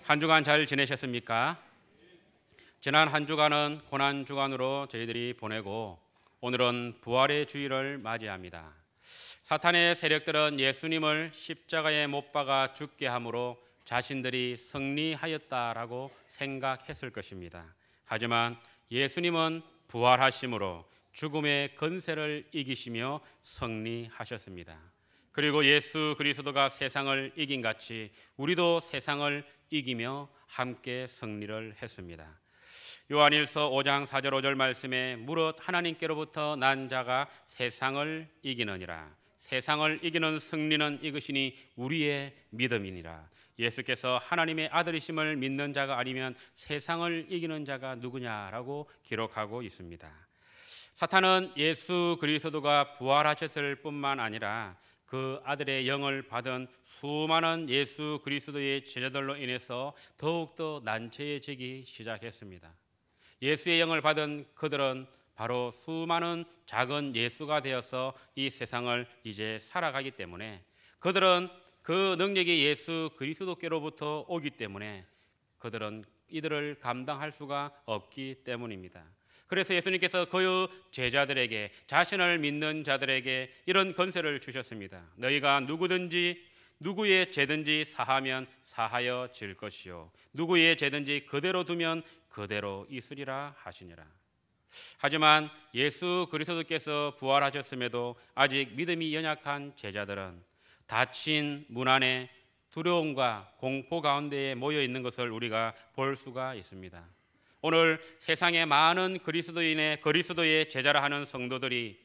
한 주간 잘 지내셨습니까? 지난 한 주간은 고난 주간으로 저희들이 보내고 오늘은 부활의 주일을 맞이합니다. 사탄의 세력들은 예수님을 십자가에 못 박아 죽게 함으로 자신들이 승리하였다라고 생각했을 것입니다. 하지만 예수님은 부활하심으로 죽음의 권세를 이기시며 승리하셨습니다. 그리고 예수 그리스도가 세상을 이긴 같이 우리도 세상을 이기며 함께 승리를 했습니다. 요한일서 5장 4절 5절 말씀에 무릇 하나님께로부터 난 자가 세상을 이기느니라. 세상을 이기는 승리는 이것이니 우리의 믿음이니라. 예수께서 하나님의 아들이심을 믿는 자가 아니면 세상을 이기는 자가 누구냐라고 기록하고 있습니다. 사탄은 예수 그리스도가 부활하셨을 뿐만 아니라 그 아들의 영을 받은 수많은 예수 그리스도의 제자들로 인해서 더욱더 난처해지기 시작했습니다. 예수의 영을 받은 그들은 바로 수많은 작은 예수가 되어서 이 세상을 이제 살아가기 때문에 그들은 그 능력이 예수 그리스도께로부터 오기 때문에 그들은 이들을 감당할 수가 없기 때문입니다. 그래서 예수님께서 그 제자들에게, 자신을 믿는 자들에게 이런 권세를 주셨습니다. 너희가 누구든지 누구의 죄든지 사하면 사하여 질 것이요 누구의 죄든지 그대로 두면 그대로 있으리라 하시니라. 하지만 예수 그리스도께서 부활하셨음에도 아직 믿음이 연약한 제자들은 닫힌 문 안에 두려움과 공포 가운데에 모여 있는 것을 우리가 볼 수가 있습니다. 오늘 세상의 많은 그리스도의 제자라 하는 성도들이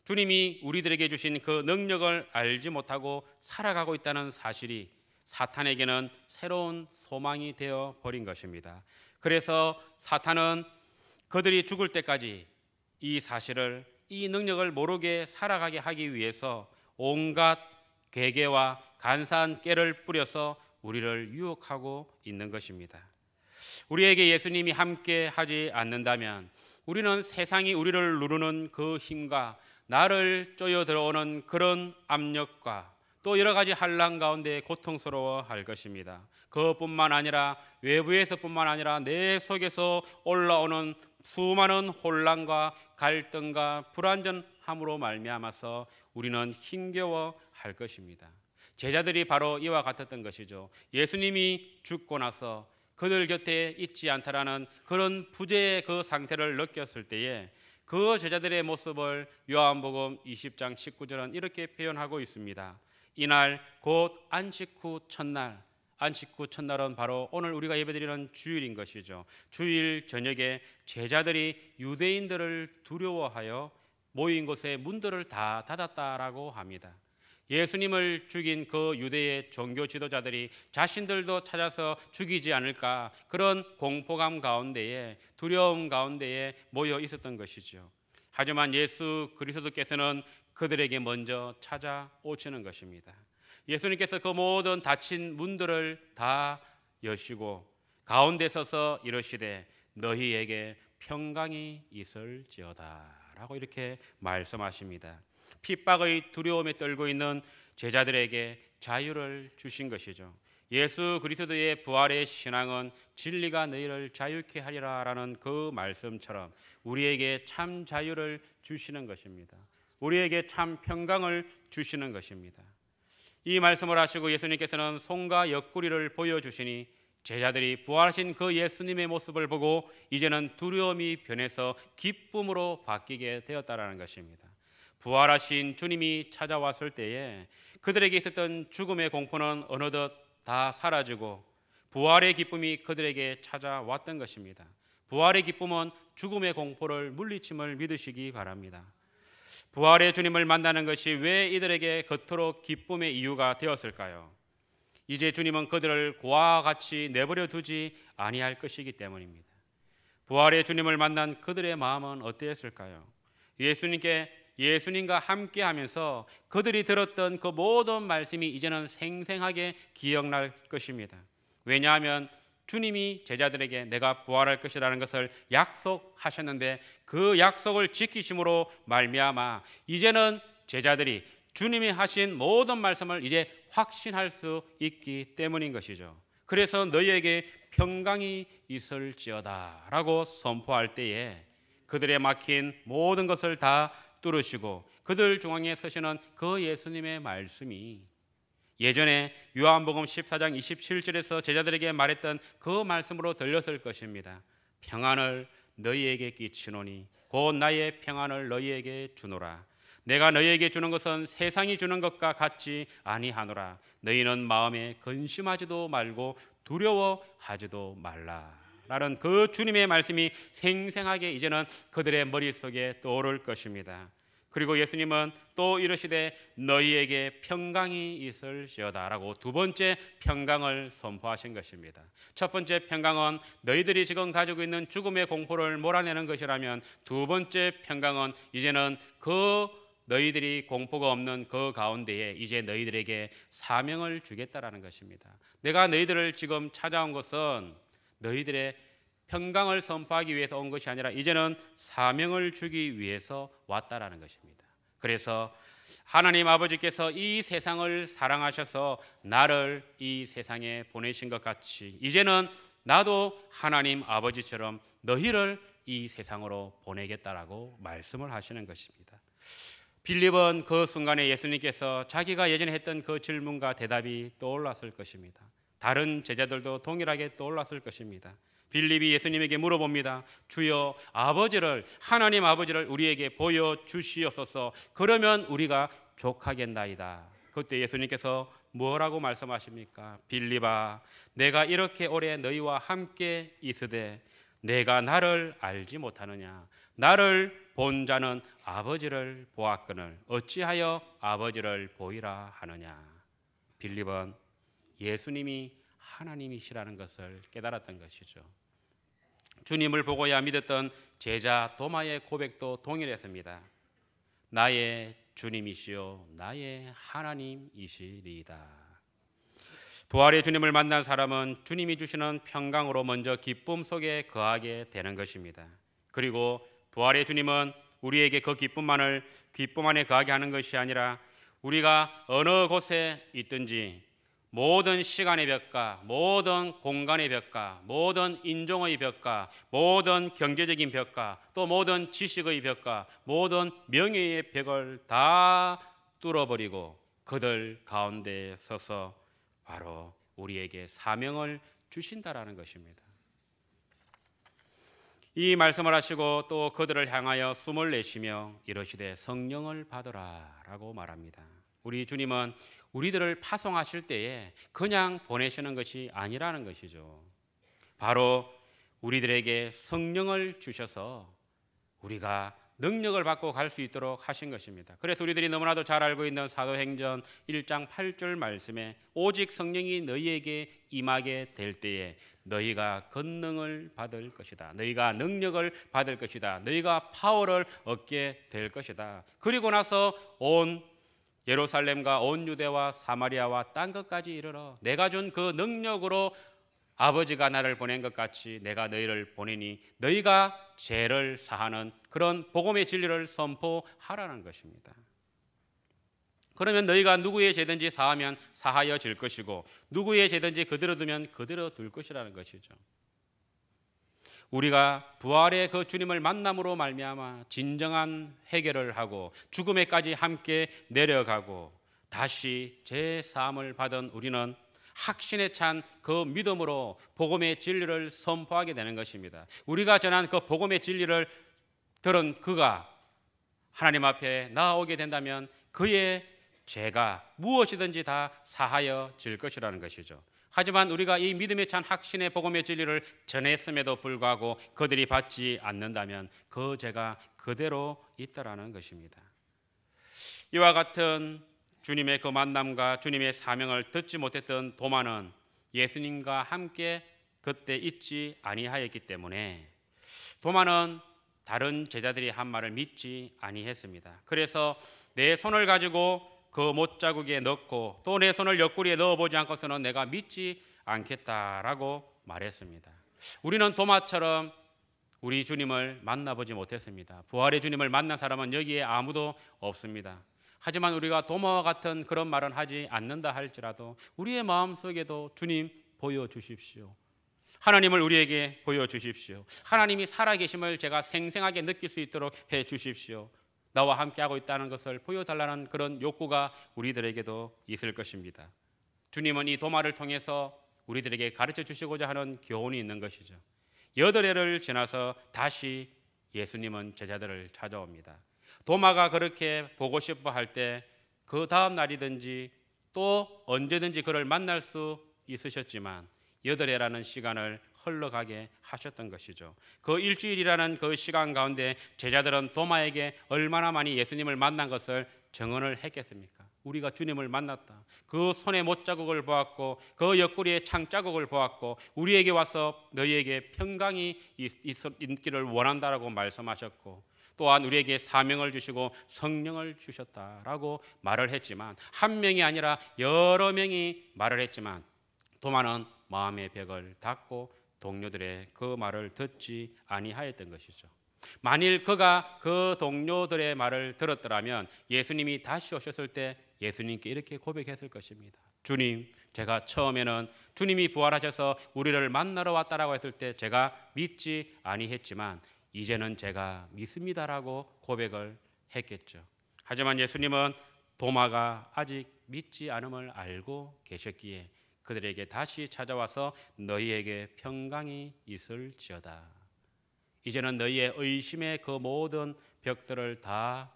주님이 우리들에게 주신 그 능력을 알지 못하고 살아가고 있다는 사실이 사탄에게는 새로운 소망이 되어 버린 것입니다. 그래서 사탄은 그들이 죽을 때까지 이 사실을, 이 능력을 모르게 살아가게 하기 위해서 온갖 괴계와 간사한 깨를 뿌려서 우리를 유혹하고 있는 것입니다. 우리에게 예수님이 함께 하지 않는다면 우리는 세상이 우리를 누르는 그 힘과 나를 쪼여 들어오는 그런 압력과 또 여러 가지 환난 가운데 고통스러워할 것입니다. 그것뿐만 아니라 외부에서뿐만 아니라 내 속에서 올라오는 수많은 혼란과 갈등과 불안전함으로 말미암아서 우리는 힘겨워할 것입니다. 제자들이 바로 이와 같았던 것이죠. 예수님이 죽고 나서 그들 곁에 있지 않다라는 그런 부재의 그 상태를 느꼈을 때에 그 제자들의 모습을 요한복음 20장 19절은 이렇게 표현하고 있습니다. 이날 곧 안식 후 첫날, 안식 후 첫날은 바로 오늘 우리가 예배드리는 주일인 것이죠. 주일 저녁에 제자들이 유대인들을 두려워하여 모인 곳에 문들을 다 닫았다라고 합니다. 예수님을 죽인 그 유대의 종교 지도자들이 자신들도 찾아서 죽이지 않을까, 그런 공포감 가운데에, 두려움 가운데에 모여 있었던 것이죠. 하지만 예수 그리스도께서는 그들에게 먼저 찾아오시는 것입니다. 예수님께서 그 모든 닫힌 문들을 다 여시고 가운데 서서 이르시되 너희에게 평강이 있을지어다 라고 이렇게 말씀하십니다. 핍박의 두려움에 떨고 있는 제자들에게 자유를 주신 것이죠. 예수 그리스도의 부활의 신앙은 진리가 너희를 자유케 하리라 라는 그 말씀처럼 우리에게 참 자유를 주시는 것입니다. 우리에게 참 평강을 주시는 것입니다. 이 말씀을 하시고 예수님께서는 손과 옆구리를 보여주시니 제자들이 부활하신 그 예수님의 모습을 보고 이제는 두려움이 변해서 기쁨으로 바뀌게 되었다라는 것입니다. 부활하신 주님이 찾아왔을 때에 그들에게 있었던 죽음의 공포는 어느덧 다 사라지고 부활의 기쁨이 그들에게 찾아왔던 것입니다. 부활의 기쁨은 죽음의 공포를 물리침을 믿으시기 바랍니다. 부활의 주님을 만나는 것이 왜 이들에게 그토록 기쁨의 이유가 되었을까요? 이제 주님은 그들을 고아와 같이 내버려 두지 아니할 것이기 때문입니다. 부활의 주님을 만난 그들의 마음은 어땠을까요? 예수님과 함께하면서 그들이 들었던 그 모든 말씀이 이제는 생생하게 기억날 것입니다. 왜냐하면 주님이 제자들에게 내가 부활할 것이라는 것을 약속하셨는데 그 약속을 지키심으로 말미암아 이제는 제자들이 주님이 하신 모든 말씀을 이제 확신할 수 있기 때문인 것이죠. 그래서 너희에게 평강이 있을지어다 라고 선포할 때에 그들의 막힌 모든 것을 다 뚫으시고 그들 중앙에 서시는 그 예수님의 말씀이 예전에 요한복음 14장 27절에서 제자들에게 말했던 그 말씀으로 들렸을 것입니다. 평안을 너희에게 끼치노니 곧 나의 평안을 너희에게 주노라. 내가 너희에게 주는 것은 세상이 주는 것과 같지 아니하노라. 너희는 마음에 근심하지도 말고 두려워하지도 말라. 라는 그 주님의 말씀이 생생하게 이제는 그들의 머릿속에 떠오를 것입니다. 그리고 예수님은 또 이르시되 너희에게 평강이 있을지어다 라고 두 번째 평강을 선포하신 것입니다. 첫 번째 평강은 너희들이 지금 가지고 있는 죽음의 공포를 몰아내는 것이라면, 두 번째 평강은 이제는 그 너희들이 공포가 없는 그 가운데에 이제 너희들에게 사명을 주겠다라는 것입니다. 내가 너희들을 지금 찾아온 것은 너희들의 평강을 선포하기 위해서 온 것이 아니라 이제는 사명을 주기 위해서 왔다라는 것입니다. 그래서 하나님 아버지께서 이 세상을 사랑하셔서 나를 이 세상에 보내신 것 같이 이제는 나도 하나님 아버지처럼 너희를 이 세상으로 보내겠다라고 말씀을 하시는 것입니다. 빌립은 그 순간에 예수님께서 자기가 예전에 했던 그 질문과 대답이 떠올랐을 것입니다. 다른 제자들도 동일하게 떠올랐을 것입니다. 빌립이 예수님에게 물어봅니다. 주여, 아버지를, 하나님 아버지를 우리에게 보여주시옵소서. 그러면 우리가 족하겠나이다. 그때 예수님께서 뭐라고 말씀하십니까? 빌립아, 내가 이렇게 오래 너희와 함께 있으되 내가 나를 알지 못하느냐? 나를 본 자는 아버지를 보았거늘 어찌하여 아버지를 보이라 하느냐? 빌립은 예수님이 하나님이시라는 것을 깨달았던 것이죠. 주님을 보고야 믿었던 제자 도마의 고백도 동일했습니다. 나의 주님이시요 나의 하나님이시리이다. 부활의 주님을 만난 사람은 주님이 주시는 평강으로 먼저 기쁨 속에 거하게 되는 것입니다. 그리고 부활의 주님은 우리에게 그 기쁨 안에 거하게 하는 것이 아니라 우리가 어느 곳에 있든지 모든 시간의 벽과 모든 공간의 벽과 모든 인종의 벽과 모든 경제적인 벽과 또 모든 지식의 벽과 모든 명예의 벽을 다 뚫어버리고 그들 가운데 서서 바로 우리에게 사명을 주신다라는 것입니다. 이 말씀을 하시고 또 그들을 향하여 숨을 내쉬며 이르시되 성령을 받으라 라고 말합니다. 우리 주님은 우리들을 파송하실 때에 그냥 보내시는 것이 아니라는 것이죠. 바로 우리들에게 성령을 주셔서 우리가 능력을 받고 갈 수 있도록 하신 것입니다. 그래서 우리들이 너무나도 잘 알고 있는 사도행전 1장 8절 말씀에 오직 성령이 너희에게 임하게 될 때에 너희가 권능을 받을 것이다. 너희가 능력을 받을 것이다. 너희가 파워를 얻게 될 것이다. 그리고 나서 온 예루살렘과 온 유대와 사마리아와 딴 것까지 이르러 내가 준 그 능력으로 아버지가 나를 보낸 것 같이 내가 너희를 보내니 너희가 죄를 사하는 그런 복음의 진리를 선포하라는 것입니다. 그러면 너희가 누구의 죄든지 사하면 사하여질 것이고 누구의 죄든지 그대로 두면 그대로 둘 것이라는 것이죠. 우리가 부활의 그 주님을 만남으로 말미암아 진정한 해결을 하고 죽음에까지 함께 내려가고 다시 죄사함을 받은 우리는 확신에 찬 그 믿음으로 복음의 진리를 선포하게 되는 것입니다. 우리가 전한 그 복음의 진리를 들은 그가 하나님 앞에 나아오게 된다면 그의 죄가 무엇이든지 다 사하여질 것이라는 것이죠. 하지만 우리가 이 믿음에 찬 확신의 복음의 진리를 전했음에도 불구하고 그들이 받지 않는다면 그 죄가 그대로 있다라는 것입니다. 이와 같은 주님의 그 만남과 주님의 사명을 듣지 못했던 도마는 예수님과 함께 그때 있지 아니하였기 때문에 도마는 다른 제자들이 한 말을 믿지 아니했습니다. 그래서 내 손을 가지고 그 못자국에 넣고 또 내 손을 옆구리에 넣어보지 않고서는 내가 믿지 않겠다라고 말했습니다. 우리는 도마처럼 우리 주님을 만나보지 못했습니다. 부활의 주님을 만난 사람은 여기에 아무도 없습니다. 하지만 우리가 도마와 같은 그런 말은 하지 않는다 할지라도 우리의 마음속에도 주님 보여주십시오. 하나님을 우리에게 보여주십시오. 하나님이 살아계심을 제가 생생하게 느낄 수 있도록 해주십시오. 나와 함께하고 있다는 것을 보여달라는 그런 욕구가 우리들에게도 있을 것입니다. 주님은 이 도마를 통해서 우리들에게 가르쳐 주시고자 하는 교훈이 있는 것이죠. 8해를 지나서 다시 예수님은 제자들을 찾아옵니다. 도마가 그렇게 보고 싶어 할 때 그 다음 날이든지 또 언제든지 그를 만날 수 있으셨지만 8해라는 시간을 흘러가게 하셨던 것이죠. 그 일주일이라는 그 시간 가운데 제자들은 도마에게 얼마나 많이 예수님을 만난 것을 증언을 했겠습니까? 우리가 주님을 만났다. 그 손의 못자국을 보았고 그 옆구리의 창자국을 보았고 우리에게 와서 너희에게 평강이 있기를 원한다라고 말씀하셨고 또한 우리에게 사명을 주시고 성령을 주셨다라고 말을 했지만 한 명이 아니라 여러 명이 말을 했지만 도마는 마음의 벽을 닫고 동료들의 그 말을 듣지 아니하였던 것이죠. 만일 그가 그 동료들의 말을 들었더라면 예수님이 다시 오셨을 때 예수님께 이렇게 고백했을 것입니다. 주님, 제가 처음에는 주님이 부활하셔서 우리를 만나러 왔다라고 했을 때 제가 믿지 아니했지만 이제는 제가 믿습니다라고 고백을 했겠죠. 하지만 예수님은 도마가 아직 믿지 않음을 알고 계셨기에 그들에게 다시 찾아와서 너희에게 평강이 있을지어다. 이제는 너희의 의심의 그 모든 벽들을 다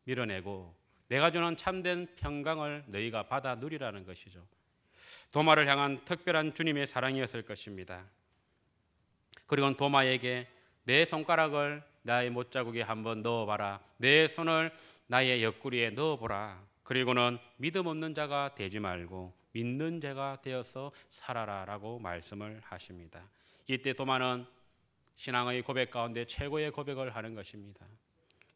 밀어내고 내가 주는 참된 평강을 너희가 받아 누리라는 것이죠. 도마를 향한 특별한 주님의 사랑이었을 것입니다. 그리고 도마에게 내 손가락을 나의 못자국에 한번 넣어봐라. 내 손을 나의 옆구리에 넣어보라. 그리고는 믿음 없는 자가 되지 말고 믿는 자가 되어서 살아라 라고 말씀을 하십니다. 이때 도마는 신앙의 고백 가운데 최고의 고백을 하는 것입니다.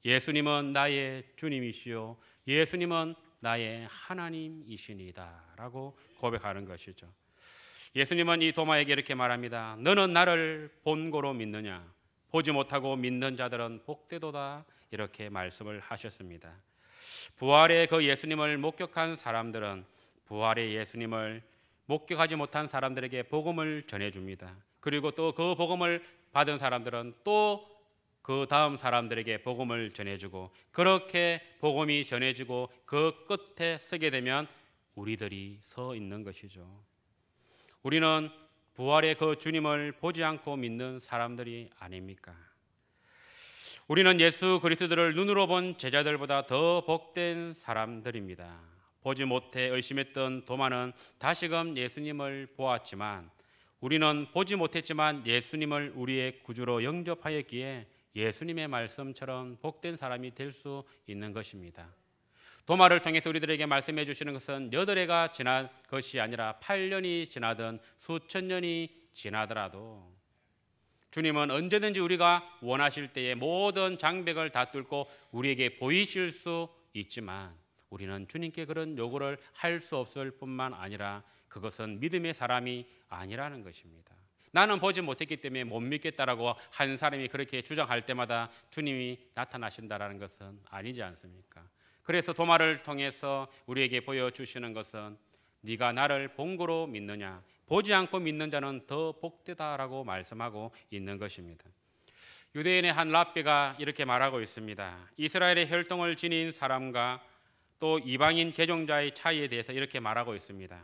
예수님은 나의 주님이시요 예수님은 나의 하나님이시니다 라고 고백하는 것이죠. 예수님은 이 도마에게 이렇게 말합니다. 너는 나를 본고로 믿느냐? 보지 못하고 믿는 자들은 복되도다 이렇게 말씀을 하셨습니다. 부활의 그 예수님을 목격한 사람들은 부활의 예수님을 목격하지 못한 사람들에게 복음을 전해줍니다. 그리고 또 그 복음을 받은 사람들은 또 그 다음 사람들에게 복음을 전해주고 그렇게 복음이 전해지고 그 끝에 서게 되면 우리들이 서 있는 것이죠. 우리는 부활의 그 주님을 보지 않고 믿는 사람들이 아닙니까? 우리는 예수 그리스도를 눈으로 본 제자들보다 더 복된 사람들입니다. 보지 못해 의심했던 도마는 다시금 예수님을 보았지만 우리는 보지 못했지만 예수님을 우리의 구주로 영접하였기에 예수님의 말씀처럼 복된 사람이 될 수 있는 것입니다. 도마를 통해서 우리들에게 말씀해 주시는 것은 8해가 지난 것이 아니라 8년이 지나든 수천 년이 지나더라도 주님은 언제든지 우리가 원하실 때에 모든 장벽을 다 뚫고 우리에게 보이실 수 있지만 우리는 주님께 그런 요구를 할 수 없을 뿐만 아니라 그것은 믿음의 사람이 아니라는 것입니다. 나는 보지 못했기 때문에 못 믿겠다라고 한 사람이 그렇게 주장할 때마다 주님이 나타나신다라는 것은 아니지 않습니까? 그래서 도마를 통해서 우리에게 보여주시는 것은 네가 나를 본고로 믿느냐? 보지 않고 믿는 자는 더 복되다라고 말씀하고 있는 것입니다. 유대인의 한 랍비가 이렇게 말하고 있습니다. 이스라엘의 혈통을 지닌 사람과 또 이방인 개종자의 차이에 대해서 이렇게 말하고 있습니다.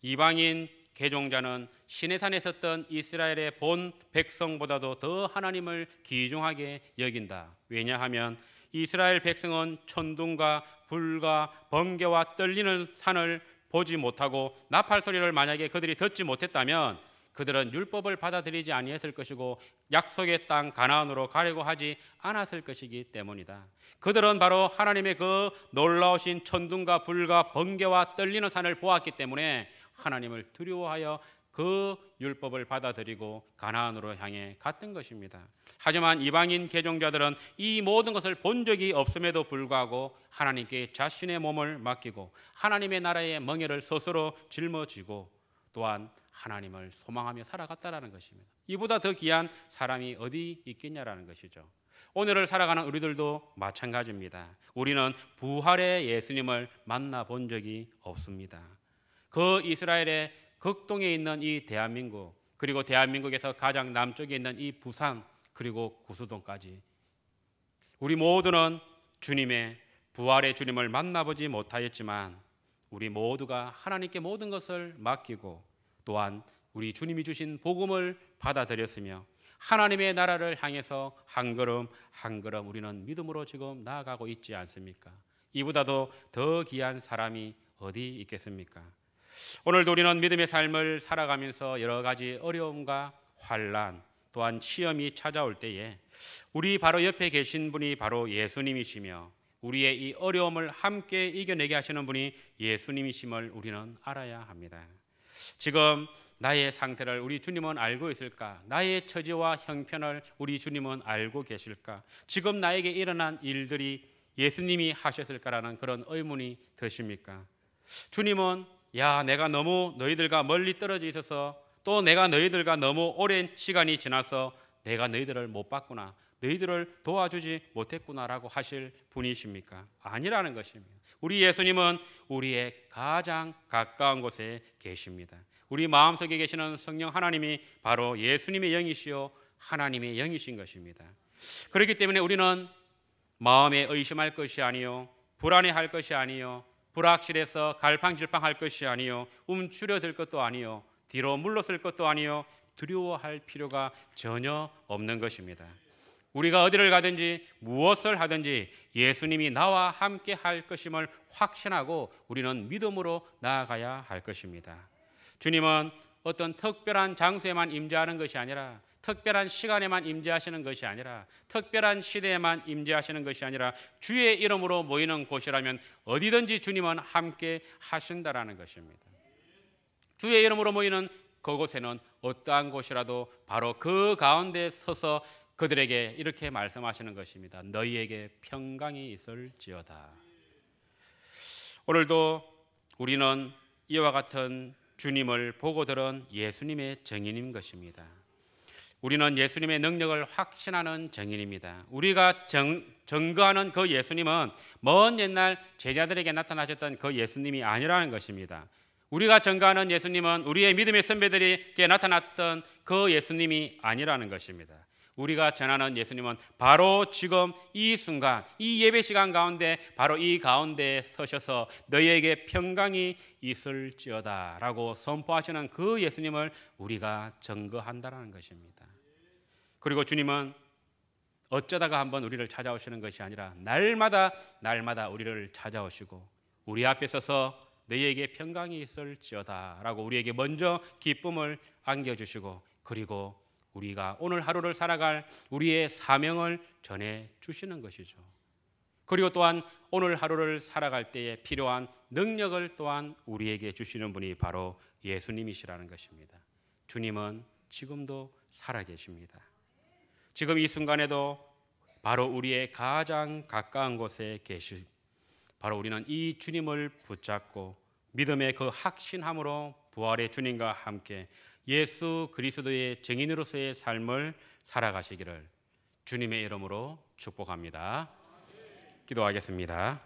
이방인 개종자는 시내산에 섰던 이스라엘의 본 백성보다도 더 하나님을 귀중하게 여긴다. 왜냐하면 이스라엘 백성은 천둥과 불과 번개와 떨리는 산을 보지 못하고 나팔 소리를 만약에 그들이 듣지 못했다면 그들은 율법을 받아들이지 아니했을 것이고 약속의 땅 가나안으로 가려고 하지 않았을 것이기 때문이다. 그들은 바로 하나님의 그 놀라우신 천둥과 불과 번개와 떨리는 산을 보았기 때문에 하나님을 두려워하여 그 율법을 받아들이고 가나안으로 향해 갔던 것입니다. 하지만 이방인 개종자들은 이 모든 것을 본 적이 없음에도 불구하고 하나님께 자신의 몸을 맡기고 하나님의 나라의 멍에를 스스로 짊어지고 또한 하나님을 소망하며 살아갔다라는 것입니다. 이보다 더 귀한 사람이 어디 있겠냐라는 것이죠. 오늘을 살아가는 우리들도 마찬가지입니다. 우리는 부활의 예수님을 만나본 적이 없습니다. 그 이스라엘의 극동에 있는 이 대한민국, 그리고 대한민국에서 가장 남쪽에 있는 이 부산, 그리고 구수동까지 우리 모두는 주님의 부활의 주님을 만나보지 못하였지만 우리 모두가 하나님께 모든 것을 맡기고 또한 우리 주님이 주신 복음을 받아들였으며 하나님의 나라를 향해서 한 걸음 한 걸음 우리는 믿음으로 지금 나아가고 있지 않습니까? 이보다도 더 귀한 사람이 어디 있겠습니까? 오늘도 우리는 믿음의 삶을 살아가면서 여러 가지 어려움과 환난 또한 시험이 찾아올 때에 우리 바로 옆에 계신 분이 바로 예수님이시며 우리의 이 어려움을 함께 이겨내게 하시는 분이 예수님이심을 우리는 알아야 합니다. 지금 나의 상태를 우리 주님은 알고 있을까? 나의 처지와 형편을 우리 주님은 알고 계실까? 지금 나에게 일어난 일들이 예수님이 하셨을까라는 그런 의문이 드십니까? 주님은 내가 너무 너희들과 멀리 떨어져 있어서 또 내가 너희들과 너무 오랜 시간이 지나서 내가 너희들을 못 봤구나, 너희들을 도와주지 못했구나라고 하실 분이십니까? 아니라는 것입니다. 우리 예수님은 우리의 가장 가까운 곳에 계십니다. 우리 마음속에 계시는 성령 하나님이 바로 예수님의 영이시요 하나님의 영이신 것입니다. 그렇기 때문에 우리는 마음에 의심할 것이 아니요 불안해할 것이 아니요 불확실해서 갈팡질팡할 것이 아니요 움츠려들 것도 아니요 뒤로 물러설 것도 아니요 두려워할 필요가 전혀 없는 것입니다. 우리가 어디를 가든지 무엇을 하든지 예수님이 나와 함께 할 것임을 확신하고 우리는 믿음으로 나아가야 할 것입니다. 주님은 어떤 특별한 장소에만 임재하는 것이 아니라 특별한 시간에만 임재하시는 것이 아니라 특별한 시대에만 임재하시는 것이 아니라 주의 이름으로 모이는 곳이라면 어디든지 주님은 함께 하신다라는 것입니다. 주의 이름으로 모이는 그곳에는 어떠한 곳이라도 바로 그 가운데 서서 그들에게 이렇게 말씀하시는 것입니다. 너희에게 평강이 있을지어다. 오늘도 우리는 이와 같은 주님을 보고 들은 예수님의 증인인 것입니다. 우리는 예수님의 능력을 확신하는 증인입니다. 우리가 증거하는 그 예수님은 먼 옛날 제자들에게 나타나셨던 그 예수님이 아니라는 것입니다. 우리가 증거하는 예수님은 우리의 믿음의 선배들에게 나타났던 그 예수님이 아니라는 것입니다. 우리가 전하는 예수님은 바로 지금 이 순간 이 예배 시간 가운데 바로 이 가운데에 서셔서 너희에게 평강이 있을지어다 라고 선포하시는 그 예수님을 우리가 증거한다는 것입니다. 그리고 주님은 어쩌다가 한번 우리를 찾아오시는 것이 아니라 날마다 우리를 찾아오시고 우리 앞에 서서 너희에게 평강이 있을지어다 라고 우리에게 먼저 기쁨을 안겨주시고 그리고 우리가 오늘 하루를 살아갈 우리의 사명을 전해주시는 것이죠. 그리고 또한 오늘 하루를 살아갈 때에 필요한 능력을 또한 우리에게 주시는 분이 바로 예수님이시라는 것입니다. 주님은 지금도 살아계십니다. 지금 이 순간에도 바로 우리의 가장 가까운 곳에 계시 바로 우리는 이 주님을 붙잡고 믿음의 그 확신함으로 부활의 주님과 함께 예수 그리스도의 증인으로서의 삶을 살아가시기를 주님의 이름으로 축복합니다. 기도하겠습니다.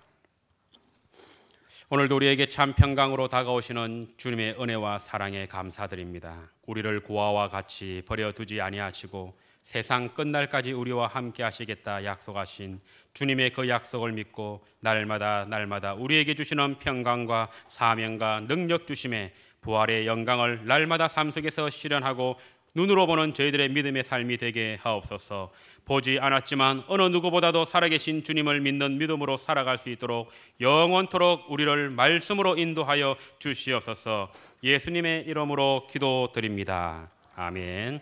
오늘도 우리에게 참 평강으로 다가오시는 주님의 은혜와 사랑에 감사드립니다. 우리를 고아와 같이 버려두지 아니하시고 세상 끝날까지 우리와 함께 하시겠다 약속하신 주님의 그 약속을 믿고 날마다 우리에게 주시는 평강과 사명과 능력 주심에 부활의 영광을 날마다 삶 속에서 실현하고 눈으로 보는 저희들의 믿음의 삶이 되게 하옵소서. 보지 않았지만 어느 누구보다도 살아계신 주님을 믿는 믿음으로 살아갈 수 있도록 영원토록 우리를 말씀으로 인도하여 주시옵소서. 예수님의 이름으로 기도드립니다. 아멘.